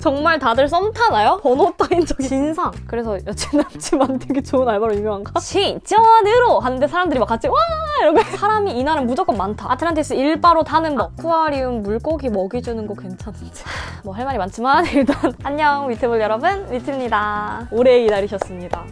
정말 다들 썸 타나요? 번호 따인 적 진상. 그래서 여친 남친 만들기 좋은 알바로 유명한가? 진짜으로 하는데 사람들이 막 같이 와 이러고 사람이 이날은 무조건 많다. 아틀란티스 일바로 타는 법. 아쿠아리움 물고기 먹이주는 거 괜찮은지. 뭐 할 말이 많지만 일단 안녕 위트볼 여러분, 위트입니다. 오래 기다리셨습니다.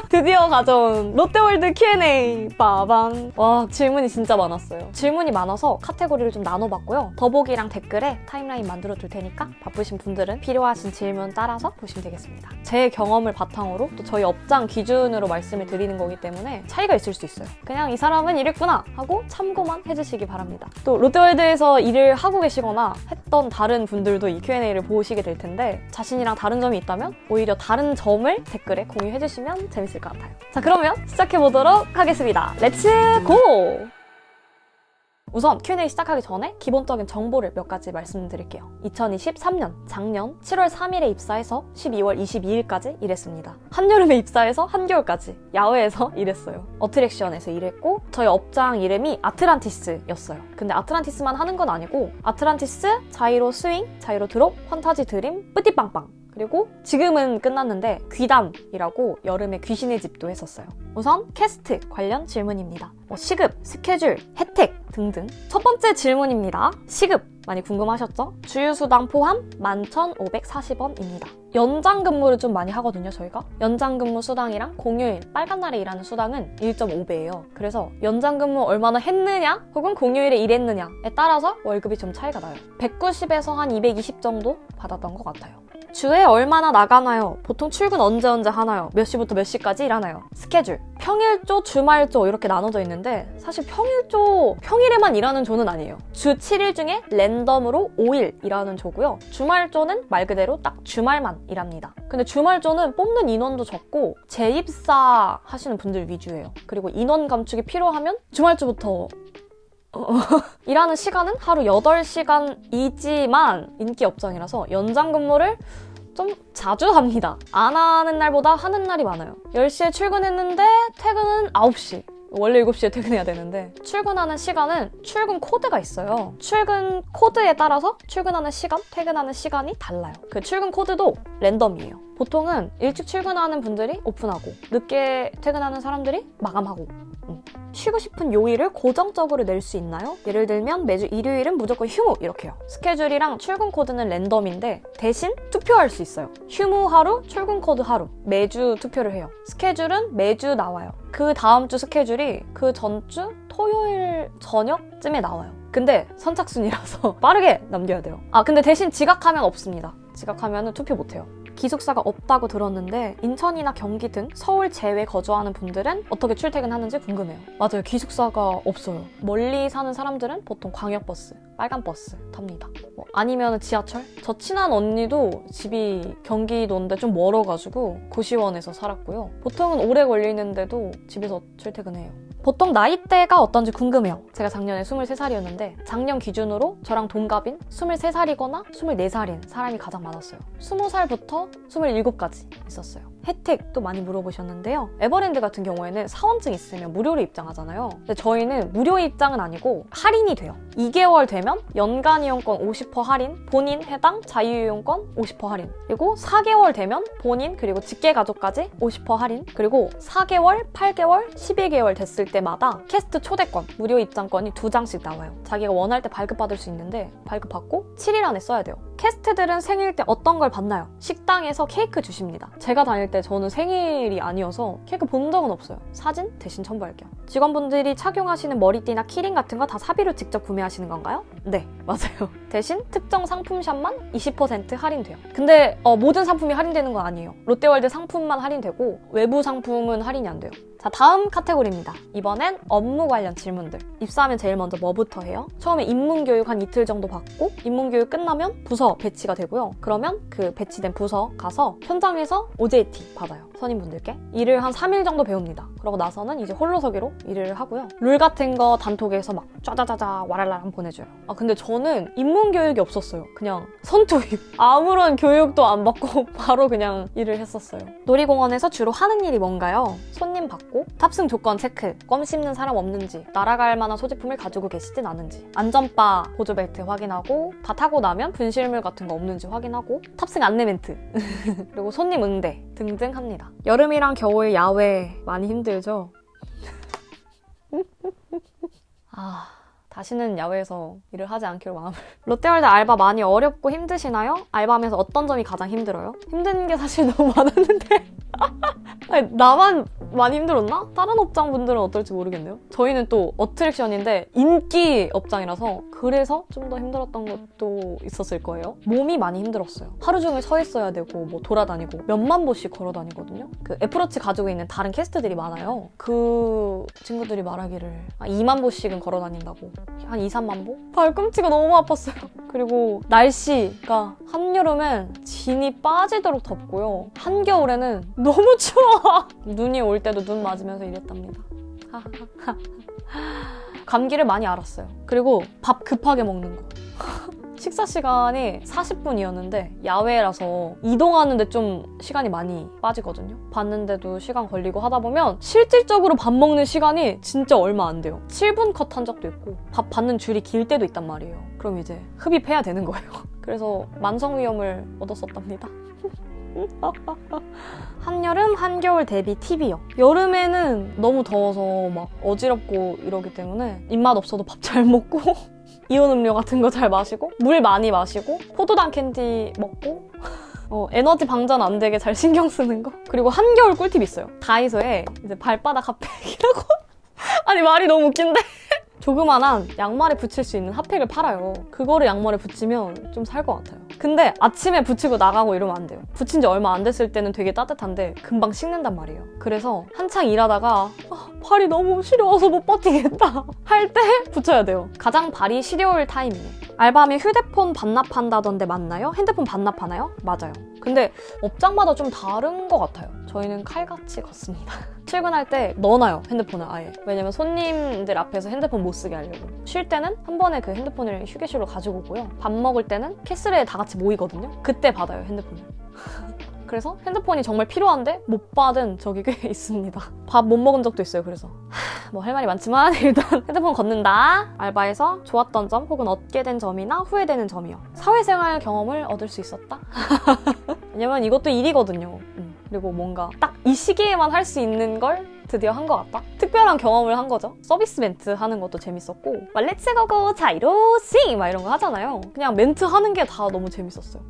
드디어 가져온 롯데월드 Q&A 빠방. 와, 질문이 진짜 많았어요. 질문이 많아서 카테고리를 좀 나눠봤고요. 더보기랑 댓글에 타임라인 만들어둘 테니까 바쁘신 분들은 필요하신 질문 따라서 보시면 되겠습니다. 제 경험을 바탕으로 또 저희 업장 기준으로 말씀을 드리는 거기 때문에 차이가 있을 수 있어요. 그냥 이 사람은 이랬구나 하고 참고만 해주시기 바랍니다. 또 롯데월드에서 일을 하고 계시거나 했던 다른 분들도 이 Q&A를 보시게 될 텐데 자신이랑 다른 점이 있다면 오히려 다른 점을 댓글에 공유해주시면 재밌을 것 같아요. 자, 그러면 시작해보도록 하겠습니다. 렛츠 고! 우선 Q&A 시작하기 전에 기본적인 정보를 몇 가지 말씀드릴게요. 2023년 작년 7월 3일에 입사해서 12월 22일까지 일했습니다. 한여름에 입사해서 한겨울까지 야외에서 일했어요. 어트랙션에서 일했고 저희 업장 이름이 아틀란티스였어요. 근데 아틀란티스만 하는 건 아니고 아틀란티스, 자이로 스윙, 자이로 드롭, 판타지 드림, 뿌띠빵빵, 그리고 지금은 끝났는데 귀담이라고 여름에 귀신의 집도 했었어요. 우선 캐스트 관련 질문입니다. 시급, 스케줄, 혜택 등등. 첫 번째 질문입니다. 시급 많이 궁금하셨죠? 주휴수당 포함 11,540원입니다. 연장 근무를 좀 많이 하거든요, 저희가. 연장 근무 수당이랑 공휴일, 빨간 날에 일하는 수당은 1.5배예요. 그래서 연장 근무 얼마나 했느냐 혹은 공휴일에 일했느냐에 따라서 월급이 좀 차이가 나요. 190에서 한 220 정도 받았던 것 같아요. 주에 얼마나 나가나요? 보통 출근 언제 하나요? 몇 시부터 몇 시까지 일하나요? 스케줄. 평일조, 주말조 이렇게 나눠져 있는데 사실 평일에만 일하는 조는 아니에요. 주 7일 중에 랜덤으로 5일 일하는 조고요. 주말조는 말 그대로 딱 주말만 일합니다. 근데 주말조는 뽑는 인원도 적고 재입사 하시는 분들 위주예요. 그리고 인원 감축이 필요하면 주말조부터 일하는 시간은 하루 8시간이지만 인기 업장이라서 연장 근무를 좀 자주 합니다. 안 하는 날보다 하는 날이 많아요. 10시에 출근했는데 퇴근은 9시. 원래 7시에 퇴근해야 되는데 출근하는 시간은 출근 코드가 있어요. 출근 코드에 따라서 출근하는 시간, 퇴근하는 시간이 달라요. 그 출근 코드도 랜덤이에요. 보통은 일찍 출근하는 분들이 오픈하고 늦게 퇴근하는 사람들이 마감하고. 쉬고 싶은 요일을 고정적으로 낼 수 있나요? 예를 들면 매주 일요일은 무조건 휴무 이렇게요. 스케줄이랑 출근 코드는 랜덤인데 대신 투표할 수 있어요. 휴무 하루, 출근 코드 하루 매주 투표를 해요. 스케줄은 매주 나와요. 그 다음 주 스케줄이 그 전주 토요일 저녁쯤에 나와요. 근데 선착순이라서 빠르게 남겨야 돼요. 근데 대신 지각하면 없습니다. 지각하면 투표 못해요. 기숙사가 없다고 들었는데 인천이나 경기 등 서울 제외 거주하는 분들은 어떻게 출퇴근하는지 궁금해요. 맞아요. 기숙사가 없어요. 멀리 사는 사람들은 보통 광역버스, 빨간 버스 탑니다. 아니면 지하철? 저 친한 언니도 집이 경기도인데 좀 멀어가지고 고시원에서 살았고요. 보통은 오래 걸리는데도 집에서 출퇴근해요. 보통 나이대가 어떤지 궁금해요. 제가 작년에 23살이었는데 작년 기준으로 저랑 동갑인 23살이거나 24살인 사람이 가장 많았어요. 20살부터 27까지 있었어요. 혜택도 많이 물어보셨는데요. 에버랜드 같은 경우에는 사원증 있으면 무료로 입장하잖아요. 근데 저희는 무료 입장은 아니고 할인이 돼요. 2개월 되면 연간 이용권 50% 할인, 본인 해당 자유이용권 50% 할인, 그리고 4개월 되면 본인 그리고 직계가족까지 50% 할인, 그리고 4개월, 8개월, 12개월 됐을 때마다 캐스트 초대권, 무료 입장권이 2장씩 나와요. 자기가 원할 때 발급받을 수 있는데 발급받고 7일 안에 써야 돼요. 캐스트들은 생일 때 어떤 걸 받나요? 식당에서 케이크 주십니다. 제가 다닐 때 저는 생일이 아니어서 케이크 본 적은 없어요. 사진 대신 첨부할게요. 직원분들이 착용하시는 머리띠나 키링 같은 거 다 사비로 직접 구매하시는 건가요? 네, 맞아요. 대신 특정 상품샵만 20% 할인돼요. 근데 모든 상품이 할인되는 건 아니에요. 롯데월드 상품만 할인되고 외부 상품은 할인이 안 돼요. 자, 다음 카테고리입니다. 이번엔 업무 관련 질문들. 입사하면 제일 먼저 뭐부터 해요? 처음에 입문교육 한 이틀 정도 받고 입문교육 끝나면 부서 배치가 되고요. 그러면 그 배치된 부서 가서 현장에서 OJT 받아요. 선임분들께. 일을 한 3일 정도 배웁니다. 그러고 나서는 이제 홀로서기로 일을 하고요. 룰 같은 거 단톡에서 막 짜자자자 와랄라랑 보내줘요. 근데 저는 입문교육이 없었어요. 그냥 선투입. 아무런 교육도 안 받고 바로 그냥 일을 했었어요. 놀이공원에서 주로 하는 일이 뭔가요? 손님 받고 확인하고 탑승 조건 체크, 껌 씹는 사람 없는지, 날아갈 만한 소지품을 가지고 계시진 않은지, 안전바, 보조벨트 확인하고 다 타고 나면 분실물 같은 거 없는지 확인하고 탑승 안내 멘트 그리고 손님 응대 등등 합니다. 여름이랑 겨울 야외 많이 힘들죠? 다시는 야외에서 일을 하지 않기로 마음을. 롯데월드 알바 많이 어렵고 힘드시나요? 알바하면서 어떤 점이 가장 힘들어요? 힘든 게 사실 너무 많았는데 아니, 나만 많이 힘들었나? 다른 업장 분들은 어떨지 모르겠네요. 저희는 또 어트랙션인데 인기 업장이라서 그래서 좀 더 힘들었던 것도 있었을 거예요. 몸이 많이 힘들었어요. 하루 종일 서 있어야 되고 뭐 돌아다니고 몇만 보씩 걸어 다니거든요. 그 애플워치 가지고 있는 다른 캐스트들이 많아요. 그 친구들이 말하기를 2만 보씩은 걸어 다닌다고. 한 2, 3만 보? 발꿈치가 너무 아팠어요. 그리고 날씨가 한여름엔 진이 빠지도록 덥고요. 한겨울에는 너무 추워. 눈이 올 때도 눈 맞으면서 일했답니다. 감기를 많이 앓았어요. 그리고 밥 급하게 먹는 거. 식사 시간이 40분이었는데 야외라서 이동하는데 좀 시간이 많이 빠지거든요. 봤는데도 시간 걸리고 하다 보면 실질적으로 밥 먹는 시간이 진짜 얼마 안 돼요. 7분 컷 한 적도 있고 밥 받는 줄이 길 때도 있단 말이에요. 그럼 이제 흡입해야 되는 거예요. 그래서 만성위염을 얻었었답니다. 한여름, 한겨울 대비 팁이요. 여름에는 너무 더워서 막 어지럽고 이러기 때문에 입맛 없어도 밥 잘 먹고 이온 음료 같은 거 잘 마시고 물 많이 마시고 포도당 캔디 먹고 에너지 방전 안 되게 잘 신경 쓰는 거. 그리고 한겨울 꿀팁 있어요. 다이소에 이제 발바닥 핫팩이라고 아니 말이 너무 웃긴데 조그만한 양말에 붙일 수 있는 핫팩을 팔아요. 그거를 양말에 붙이면 좀 살 것 같아요. 근데 아침에 붙이고 나가고 이러면 안 돼요. 붙인 지 얼마 안 됐을 때는 되게 따뜻한데 금방 식는단 말이에요. 그래서 한창 일하다가 발이 너무 시려워서 못 버티겠다 할 때 붙여야 돼요. 가장 발이 시려울 타이밍에. 알바하면 휴대폰 반납한다던데 맞나요? 핸드폰 반납하나요? 맞아요. 근데 업장마다 좀 다른 것 같아요. 저희는 칼같이 걷습니다. 출근할 때 넣어놔요, 핸드폰을 아예. 왜냐면 손님들 앞에서 핸드폰 못 쓰게 하려고. 쉴 때는 한 번에 그 핸드폰을 휴게실로 가지고 오고요. 밥 먹을 때는 캐슬에 다 같이 모이거든요. 그때 받아요, 핸드폰을. 그래서 핸드폰이 정말 필요한데 못 받은 적이 꽤 있습니다. 밥 못 먹은 적도 있어요, 그래서. 뭐 할 말이 많지만 일단 핸드폰 걷는다. 알바에서 좋았던 점 혹은 얻게 된 점이나 후회되는 점이요. 사회생활 경험을 얻을 수 있었다? 왜냐면 이것도 일이거든요. 그리고 뭔가 딱 이 시기에만 할 수 있는 걸 드디어 한 것 같다? 특별한 경험을 한 거죠. 서비스 멘트 하는 것도 재밌었고 막 렛츠고고 자이로시 막 이런 거 하잖아요. 그냥 멘트 하는 게 다 너무 재밌었어요.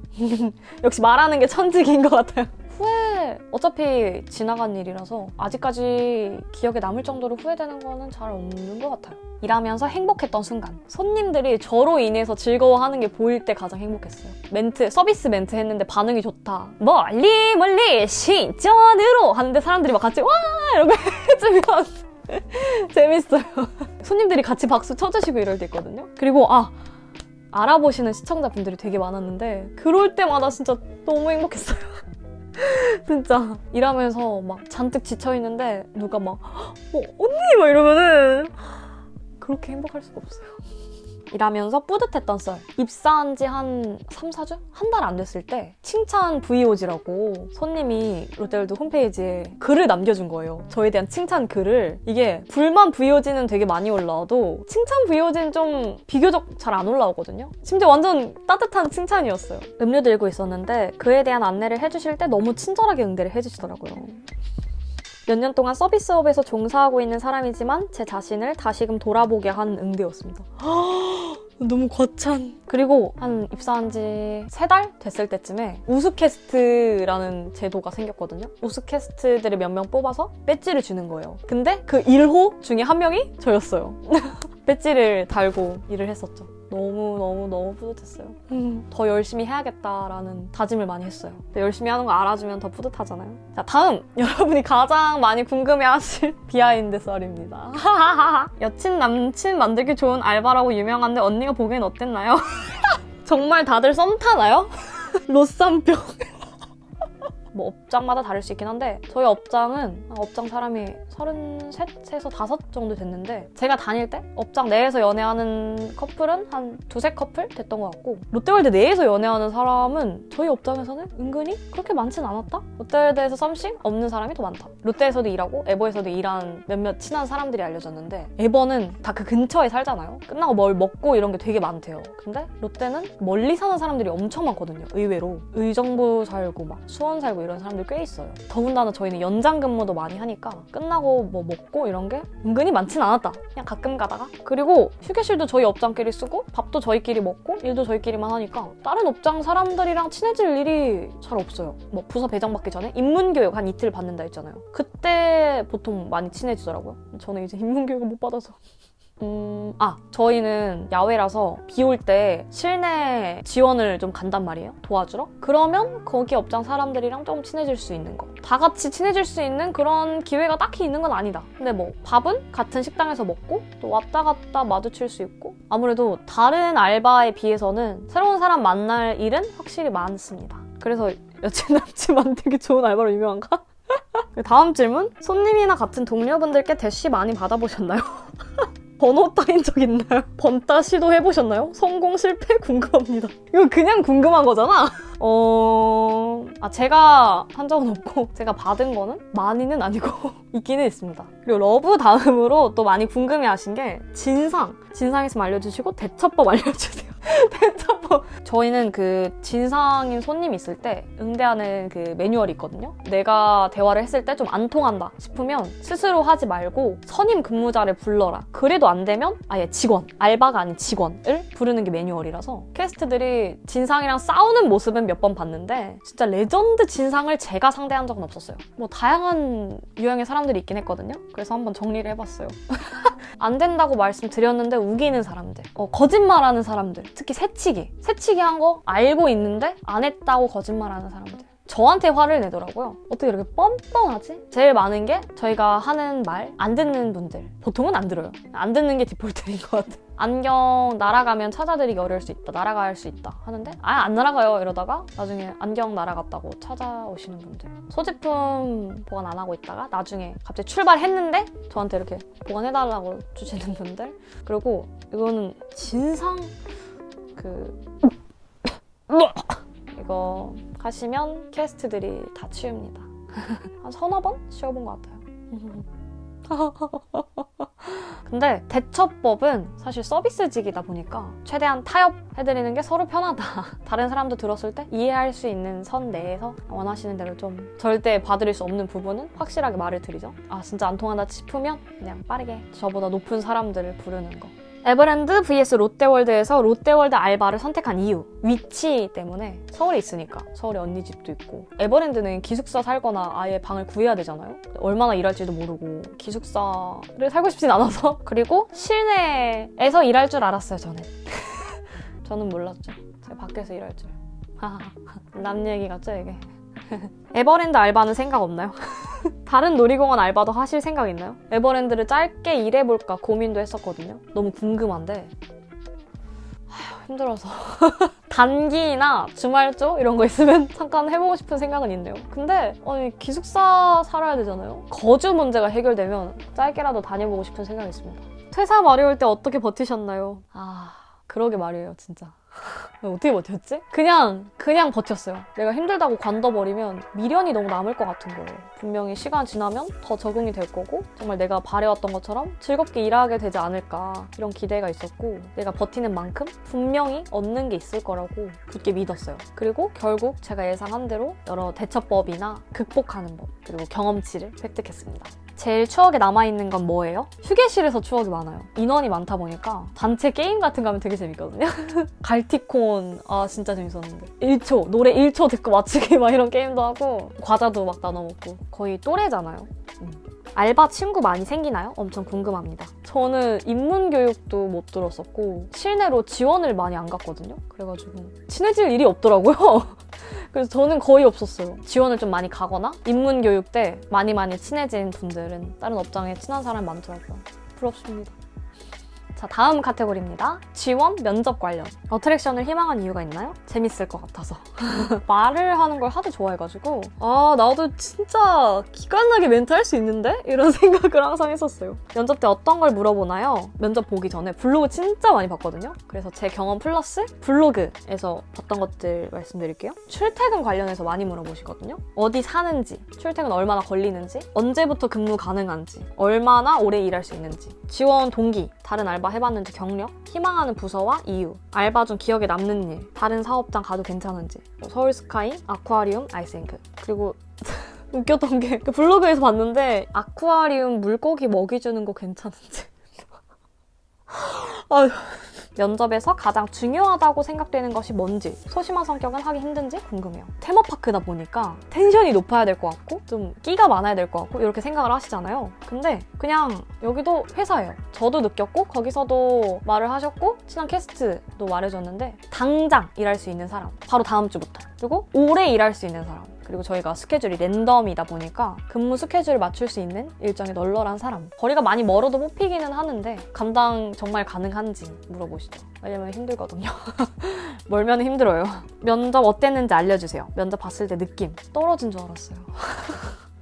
역시 말하는 게 천직인 것 같아요. 후회 어차피 지나간 일이라서 아직까지 기억에 남을 정도로 후회되는 거는 잘 없는 것 같아요. 일하면서 행복했던 순간. 손님들이 저로 인해서 즐거워하는 게 보일 때 가장 행복했어요. 멘트, 서비스 멘트 했는데 반응이 좋다. 멀리 멀리 신전으로 하는데 사람들이 막 같이 와 이러고 해주면 재밌어요. 손님들이 같이 박수 쳐주시고 이럴 때 있거든요. 그리고 알아보시는 시청자분들이 되게 많았는데 그럴 때마다 진짜 너무 행복했어요. 진짜 일하면서 막 잔뜩 지쳐있는데 누가 막 언니 막 이러면은 그렇게 행복할 수가 없어요. 일하면서 뿌듯했던 썰. 입사한 지 한 3, 4주? 한 달 안 됐을 때 칭찬 VOG라고 손님이 롯데월드 홈페이지에 글을 남겨준 거예요. 저에 대한 칭찬 글을. 이게 불만 VOG는 되게 많이 올라와도 칭찬 VOG는 좀 비교적 잘 안 올라오거든요. 심지어 완전 따뜻한 칭찬이었어요. 음료 들고 있었는데 그에 대한 안내를 해주실 때 너무 친절하게 응대를 해주시더라고요. 몇 년 동안 서비스업에서 종사하고 있는 사람이지만 제 자신을 다시금 돌아보게 한 응대였습니다. 너무 거찬. 그리고 한 입사한 지 3달 됐을 때쯤에 우수캐스트라는 제도가 생겼거든요. 우수캐스트들을 몇 명 뽑아서 배지를 주는 거예요. 근데 그 1호 중에 한 명이 저였어요. 배지를 달고 일을 했었죠. 너무 뿌듯했어요. 더 열심히 해야겠다라는 다짐을 많이 했어요. 열심히 하는 거 알아주면 더 뿌듯하잖아요. 자, 다음! 여러분이 가장 많이 궁금해하실 비하인드 썰입니다. 여친, 남친 만들기 좋은 알바라고 유명한데 언니가 보기엔 어땠나요? 정말 다들 썸 타나요? 로쌈병. 뭐 업장마다 다를 수 있긴 한데 저희 업장은 업장 사람이 33에서 5 정도 됐는데 제가 다닐 때 업장 내에서 연애하는 커플은 한 2-3 커플 됐던 것 같고 롯데월드 내에서 연애하는 사람은 저희 업장에서는 은근히 그렇게 많진 않았다? 롯데월드에서 썸씽 없는 사람이 더 많다. 롯데에서도 일하고 에버에서도 일한 몇몇 친한 사람들이 알려줬는데 에버는 다 그 근처에 살잖아요. 끝나고 뭘 먹고 이런 게 되게 많대요. 근데 롯데는 멀리 사는 사람들이 엄청 많거든요. 의외로 의정부 살고 막 수원 살고 이런 사람들 꽤 있어요. 더군다나 저희는 연장 근무도 많이 하니까 끝나고 뭐 먹고 이런 게 은근히 많진 않았다. 그냥 가끔 가다가. 그리고 휴게실도 저희 업장끼리 쓰고 밥도 저희끼리 먹고 일도 저희끼리만 하니까 다른 업장 사람들이랑 친해질 일이 잘 없어요. 뭐 부서 배정 받기 전에 입문교육 한 이틀 받는다 했잖아요. 그때 보통 많이 친해지더라고요. 저는 이제 입문교육을 못 받아서. 저희는 야외라서 비 올 때 실내 지원을 좀 간단 말이에요. 도와주러. 그러면 거기 업장 사람들이랑 좀 친해질 수 있는 거. 다 같이 친해질 수 있는 그런 기회가 딱히 있는 건 아니다. 근데 뭐 밥은 같은 식당에서 먹고 또 왔다 갔다 마주칠 수 있고 아무래도 다른 알바에 비해서는 새로운 사람 만날 일은 확실히 많습니다. 그래서 여친 남친 만들기 좋은 알바로 유명한가? 다음 질문. 손님이나 같은 동료분들께 대시 많이 받아보셨나요? 번호 따인 적 있나요? 번따 시도해보셨나요? 성공 실패 궁금합니다. 이거 그냥 궁금한 거잖아? 제가 한 적은 없고 제가 받은 거는 많이는 아니고 있기는 있습니다. 그리고 러브 다음으로 또 많이 궁금해하신 게 진상 있으면 알려주시고 대처법 알려주세요. 대처법. 저희는 그 진상인 손님 있을 때 응대하는 그 매뉴얼이 있거든요. 내가 대화를 했을 때 좀 안 통한다 싶으면 스스로 하지 말고 선임 근무자를 불러라. 그래도 안 되면 아예 직원, 알바가 아닌 직원을 부르는 게 매뉴얼이라서 캐스트들이 진상이랑 싸우는 모습은 몇 번 봤는데 진짜 레전드 진상을 제가 상대한 적은 없었어요. 뭐 다양한 유형의 사람들이 있긴 했거든요. 그래서 한번 정리를 해봤어요. 안 된다고 말씀드렸는데 우기는 사람들, 거짓말하는 사람들, 특히 새치기 한 거 알고 있는데 안 했다고 거짓말하는 사람들. 저한테 화를 내더라고요. 어떻게 이렇게 뻔뻔하지? 제일 많은 게 저희가 하는 말 안 듣는 분들. 보통은 안 들어요. 안 듣는 게 디폴트인 것 같아요. 안경 날아가면 찾아드리기 어려울 수 있다. 날아갈 수 있다. 하는데 안 날아가요. 이러다가 나중에 안경 날아갔다고 찾아오시는 분들. 소지품 보관 안 하고 있다가 나중에 갑자기 출발했는데 저한테 이렇게 보관해달라고 주시는 분들. 그리고 이거는 진상 이거 하시면 캐스트들이 다 치웁니다. 한 3-4번 치워본 것 같아요. 근데 대처법은 사실 서비스직이다 보니까 최대한 타협해드리는 게 서로 편하다. 다른 사람도 들었을 때 이해할 수 있는 선 내에서 원하시는 대로 좀 절대 봐드릴 수 없는 부분은 확실하게 말을 드리죠. 진짜 안 통한다 싶으면 그냥 빠르게 저보다 높은 사람들을 부르는 거. 에버랜드 vs 롯데월드에서 롯데월드 알바를 선택한 이유. 위치 때문에 서울에 있으니까. 서울에 언니 집도 있고. 에버랜드는 기숙사 살거나 아예 방을 구해야 되잖아요. 얼마나 일할지도 모르고 기숙사를 살고 싶진 않아서. 그리고 실내에서 일할 줄 알았어요, 저는. 저는 몰랐죠. 제가 밖에서 일할 줄. 남 얘기 같죠, 이게? 에버랜드 알바는 생각 없나요? 다른 놀이공원 알바도 하실 생각 있나요? 에버랜드를 짧게 일해볼까 고민도 했었거든요. 너무 궁금한데 힘들어서 단기나 주말조 이런 거 있으면 잠깐 해보고 싶은 생각은 있네요. 근데 기숙사 살아야 되잖아요. 거주 문제가 해결되면 짧게라도 다녀보고 싶은 생각이 있습니다. 퇴사 어려울 때 어떻게 버티셨나요? 그러게 말이에요, 진짜. 어떻게 버텼지? 그냥 버텼어요. 내가 힘들다고 관둬버리면 미련이 너무 남을 것 같은 거예요. 분명히 시간 지나면 더 적응이 될 거고 정말 내가 바래왔던 것처럼 즐겁게 일하게 되지 않을까 이런 기대가 있었고 내가 버티는 만큼 분명히 얻는 게 있을 거라고 굳게 믿었어요. 그리고 결국 제가 예상한 대로 여러 대처법이나 극복하는 법 그리고 경험치를 획득했습니다. 제일 추억에 남아있는 건 뭐예요? 휴게실에서 추억이 많아요. 인원이 많다 보니까 단체 게임 같은 거 하면 되게 재밌거든요. 갈티콘 진짜 재밌었는데 1초 노래 1초 듣고 맞추기 막 이런 게임도 하고 과자도 막 나눠 먹고 거의 또래잖아요. 알바 친구 많이 생기나요? 엄청 궁금합니다. 저는 입문교육도 못 들었었고 실내로 지원을 많이 안 갔거든요. 그래가지고 친해질 일이 없더라고요. 그래서 저는 거의 없었어요. 지원을 좀 많이 가거나 입문교육 때 많이 친해진 분들은 다른 업장에 친한 사람 많더라고요. 부럽습니다. 자, 다음 카테고리입니다. 지원, 면접 관련. 어트랙션을 희망한 이유가 있나요? 재밌을 것 같아서. 말을 하는 걸 하도 좋아해가지고 나도 진짜 기깔나게 멘트 할 수 있는데? 이런 생각을 항상 했었어요. 면접 때 어떤 걸 물어보나요? 면접 보기 전에 블로그 진짜 많이 봤거든요. 그래서 제 경험 플러스 블로그에서 봤던 것들 말씀드릴게요. 출퇴근 관련해서 많이 물어보시거든요. 어디 사는지, 출퇴근 얼마나 걸리는지, 언제부터 근무 가능한지, 얼마나 오래 일할 수 있는지, 지원 동기, 다른 알바 해봤는지 경력, 희망하는 부서와 이유, 알바 중 기억에 남는 일, 다른 사업장 가도 괜찮은지, 서울스카이, 아쿠아리움, 아이스잉크. 그리고 웃겼던 게 그 블로그에서 봤는데 아쿠아리움 물고기 먹이 주는 거 괜찮은지. 아휴. 면접에서 가장 중요하다고 생각되는 것이 뭔지, 소심한 성격은 하기 힘든지 궁금해요. 테마파크다 보니까 텐션이 높아야 될 것 같고 좀 끼가 많아야 될 것 같고 이렇게 생각을 하시잖아요. 근데 그냥 여기도 회사예요. 저도 느꼈고 거기서도 말을 하셨고 친한 캐스트도 말해줬는데 당장 일할 수 있는 사람, 바로 다음 주부터, 그리고 오래 일할 수 있는 사람, 그리고 저희가 스케줄이 랜덤이다 보니까 근무 스케줄을 맞출 수 있는 일정이 널널한 사람. 거리가 많이 멀어도 뽑히기는 하는데 감당 정말 가능한지 물어보시죠. 왜냐면 힘들거든요. 멀면 힘들어요. 면접 어땠는지 알려주세요. 면접 봤을 때 느낌. 떨어진 줄 알았어요.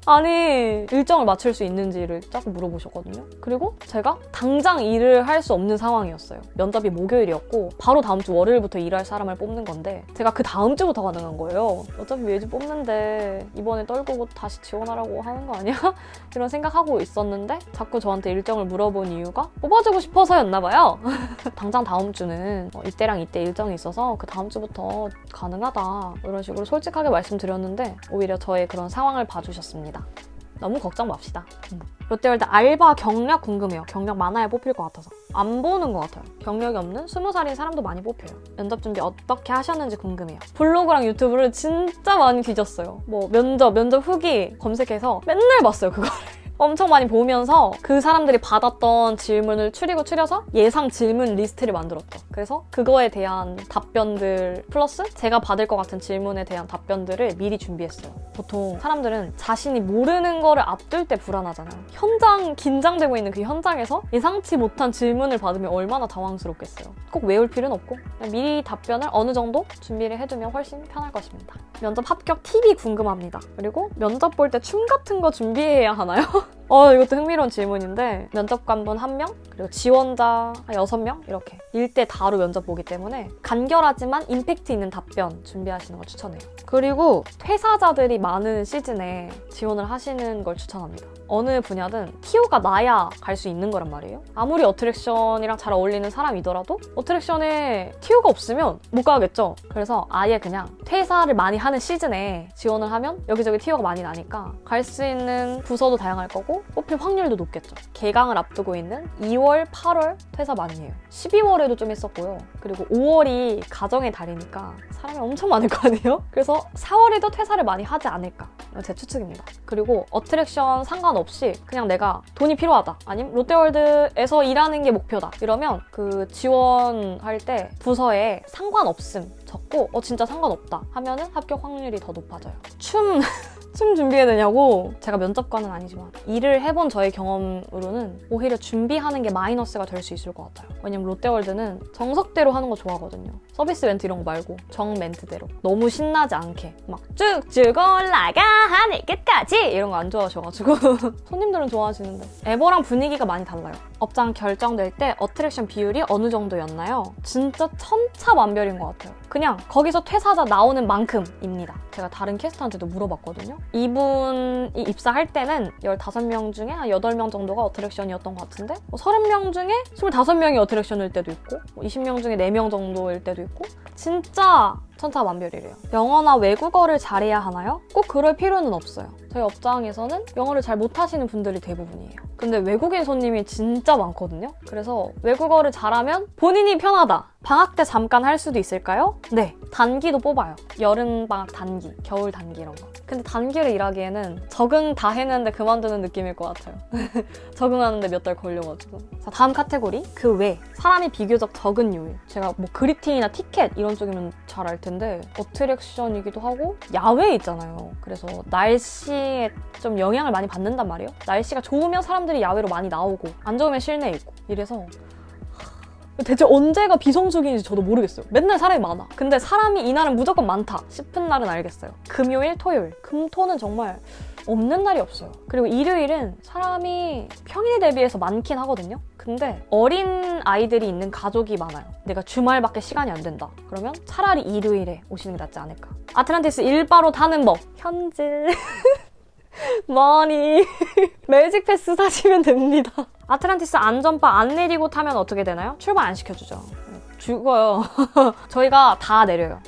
아니, 일정을 맞출 수 있는지를 자꾸 물어보셨거든요. 그리고 제가 당장 일을 할 수 없는 상황이었어요. 면접이 목요일이었고 바로 다음 주 월요일부터 일할 사람을 뽑는 건데 제가 그 다음 주부터 가능한 거예요. 어차피 매주 뽑는데 이번에 떨구고 다시 지원하라고 하는 거 아니야? 이런 생각하고 있었는데 자꾸 저한테 일정을 물어본 이유가 뽑아주고 싶어서였나 봐요. 당장 다음 주는 이때랑 이때 일정이 있어서 그 다음 주부터 가능하다, 이런 식으로 솔직하게 말씀드렸는데 오히려 저의 그런 상황을 봐주셨습니다. 너무 걱정 맙시다. 롯데월드 알바 경력 궁금해요. 경력 많아야 뽑힐 것 같아서. 안 보는 것 같아요. 경력이 없는 20살인 사람도 많이 뽑혀요. 면접 준비 어떻게 하셨는지 궁금해요. 블로그랑 유튜브를 진짜 많이 뒤졌어요. 면접 후기 검색해서 맨날 봤어요, 그거를. 엄청 많이 보면서 그 사람들이 받았던 질문을 추려서 예상 질문 리스트를 만들었죠. 그래서 그거에 대한 답변들 플러스 제가 받을 것 같은 질문에 대한 답변들을 미리 준비했어요. 보통 사람들은 자신이 모르는 거를 앞둘 때 불안하잖아요. 현장 긴장되고 있는 그 현장에서 예상치 못한 질문을 받으면 얼마나 당황스럽겠어요. 꼭 외울 필요는 없고 그냥 미리 답변을 어느 정도 준비를 해두면 훨씬 편할 것입니다. 면접 합격 팁이 궁금합니다. 그리고 면접 볼 때 춤 같은 거 준비해야 하나요? 이것도 흥미로운 질문인데 면접관분 1명, 그리고 지원자 6명 이렇게 일대 다로 면접 보기 때문에 간결하지만 임팩트 있는 답변 준비하시는 걸 추천해요. 그리고 퇴사자들이 많은 시즌에 지원을 하시는 걸 추천합니다. 어느 분야든 TO가 나야 갈 수 있는 거란 말이에요. 아무리 어트랙션이랑 잘 어울리는 사람이더라도 어트랙션에 TO가 없으면 못 가겠죠. 그래서 아예 그냥 퇴사를 많이 하는 시즌에 지원을 하면 여기저기 TO가 많이 나니까 갈 수 있는 부서도 다양할 거고 뽑힐 확률도 높겠죠. 개강을 앞두고 있는 2월, 8월 퇴사 많이 해요. 12월에도 좀 했었고요. 그리고 5월이 가정의 달이니까 사람이 엄청 많을 거 아니에요? 그래서 4월에도 퇴사를 많이 하지 않을까, 제 추측입니다. 그리고 어트랙션 상관없이 그냥 내가 돈이 필요하다, 아니면 롯데월드에서 일하는 게 목표다, 이러면 그 지원할 때 부서에 상관없음 적고 진짜 상관없다 하면은 합격 확률이 더 높아져요. 춤 준비해야 되냐고? 제가 면접관은 아니지만 일을 해본 저의 경험으로는 오히려 준비하는 게 마이너스가 될 수 있을 것 같아요. 왜냐면 롯데월드는 정석대로 하는 거 좋아하거든요. 서비스 멘트 이런 거 말고 정 멘트대로 너무 신나지 않게 막 쭉쭉 올라가 하늘 끝까지 이런 거 안 좋아하셔가지고 손님들은 좋아하시는데 에버랑 분위기가 많이 달라요. 업장 결정될 때 어트랙션 비율이 어느 정도였나요? 진짜 천차만별인 것 같아요. 그냥 거기서 퇴사자 나오는 만큼입니다. 제가 다른 캐스터한테도 물어봤거든요. 이분이 입사할 때는 15명 중에 한 8명 정도가 어트랙션이었던 것 같은데 30명 중에 25명이 어트랙션일 때도 있고 20명 중에 4명 정도일 때도 있고 진짜 천차만별이래요. 영어나 외국어를 잘해야 하나요? 꼭 그럴 필요는 없어요. 저희 업장에서는 영어를 잘 못하시는 분들이 대부분이에요. 근데 외국인 손님이 진짜 많거든요. 그래서 외국어를 잘하면 본인이 편하다. 방학 때 잠깐 할 수도 있을까요? 네. 단기도 뽑아요. 여름방학 단기, 겨울 단기 이런 거. 근데 단기를 일하기에는 적응 다 했는데 그만두는 느낌일 것 같아요. 적응하는데 몇 달 걸려가지고. 자, 다음 카테고리. 그 외. 사람이 비교적 적은 요일. 제가 그리팅이나 티켓 이런 쪽이면 잘 알 텐데 어트랙션이기도 하고 야외에 있잖아요. 그래서 날씨에 좀 영향을 많이 받는단 말이에요. 날씨가 좋으면 사람들이 야외로 많이 나오고 안 좋으면 실내에 있고 이래서 대체 언제가 비성수기인지 저도 모르겠어요. 맨날 사람이 많아. 근데 사람이 이날은 무조건 많다 싶은 날은 알겠어요. 금요일, 토요일. 금토는 정말 없는 날이 없어요. 그리고 일요일은 사람이 평일 대비해서 많긴 하거든요. 근데 어린 아이들이 있는 가족이 많아요. 내가 주말밖에 시간이 안 된다. 그러면 차라리 일요일에 오시는 게 낫지 않을까. 아틀란티스 일바로 타는 법. 현질. 머니. 매직 패스 사시면 됩니다. 아틀란티스 안전바 안 내리고 타면 어떻게 되나요? 출발 안 시켜주죠. 죽어요. 저희가 다 내려요.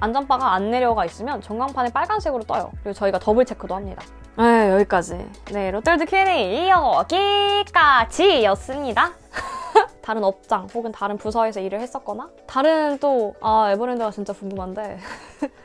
안전바가 안 내려가 있으면 전광판에 빨간색으로 떠요. 그리고 저희가 더블 체크도 합니다. 네, 여기까지. 네, 롯데월드 Q&A 여기까지였습니다. 다른 업장 혹은 다른 부서에서 일을 했었거나 다른 또 에버랜드가 진짜 궁금한데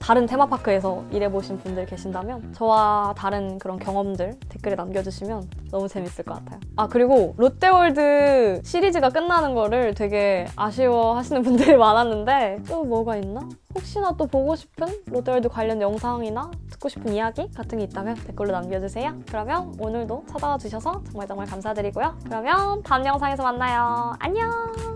다른 테마파크에서 일해보신 분들 계신다면 저와 다른 그런 경험들 댓글에 남겨주시면 너무 재밌을 것 같아요. 그리고 롯데월드 시리즈가 끝나는 거를 되게 아쉬워하시는 분들이 많았는데 또 뭐가 있나? 혹시나 또 보고 싶은 롯데월드 관련 영상이나 듣고 싶은 이야기 같은 게 있다면 댓글로 남겨주세요. 그러면 오늘도 찾아와 주셔서 정말 감사드리고요. 그러면 다음 영상에서 만나요. 안녕!